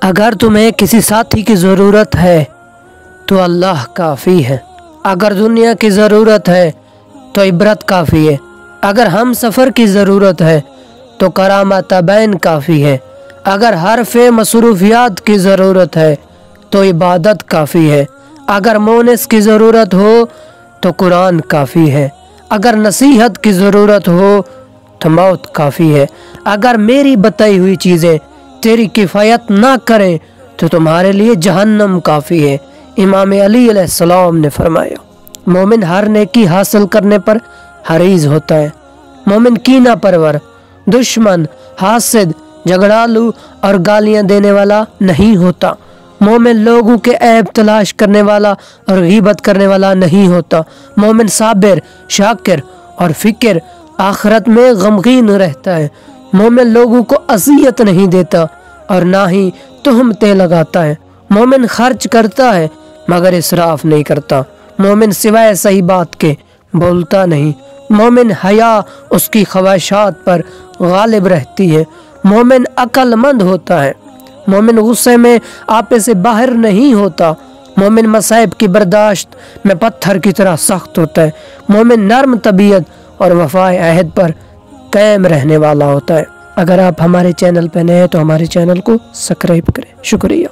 अगर तुम्हें किसी साथी की ज़रूरत है तो अल्लाह काफ़ी है। अगर दुनिया की ज़रूरत है तो इबरत काफ़ी है। अगर हम सफ़र की ज़रूरत है तो करामत बैन काफ़ी है। अगर हरफ़ मसरूफियात की ज़रूरत है तो इबादत काफ़ी है। अगर मोनिस की ज़रूरत हो तो कुरान काफ़ी है। अगर नसीहत की ज़रूरत हो तो मौत काफ़ी है। अगर मेरी बताई हुई चीज़ें तेरी किफ़ायत ना करें तो तुम्हारे लिए जहन्नम काफ़ी है। इमाम अली अलैहिस्सलाम ने फरमाया, मोमिन हर नेकी हासिल करने पर हरीज होता है। मोमिन कीना परवर, दुश्मन, हासिद, झगड़ालू और गालियां देने वाला नहीं होता। मोमिन लोगों के ऐब तलाश करने वाला और गीबत करने वाला नहीं होता। मोमिन साबिर, शाकिर और फिक्र आखिरत में गमगीन रहता है। मोमिन लोगों को अज़ियत नहीं देता और ना ही तुहमतें लगाता है। मोमिन खर्च करता है मगर इसराफ नहीं करता। मोमिन सिवाय सही बात के बोलता नहीं। मोमिन हया उसकी ख्वाहिशात पर गालिब रहती है। मोमिन अक्लमंद होता है। मोमिन गुस्से में आपे से बाहर नहीं होता। मोमिन मसाइब की बर्दाश्त में पत्थर की तरह सख्त होता है। मोमिन नर्म तबीयत और वफाए अहद पर कायम रहने वाला होता है। अगर आप हमारे चैनल पर नए हैं तो हमारे चैनल को सब्सक्राइब करें। शुक्रिया।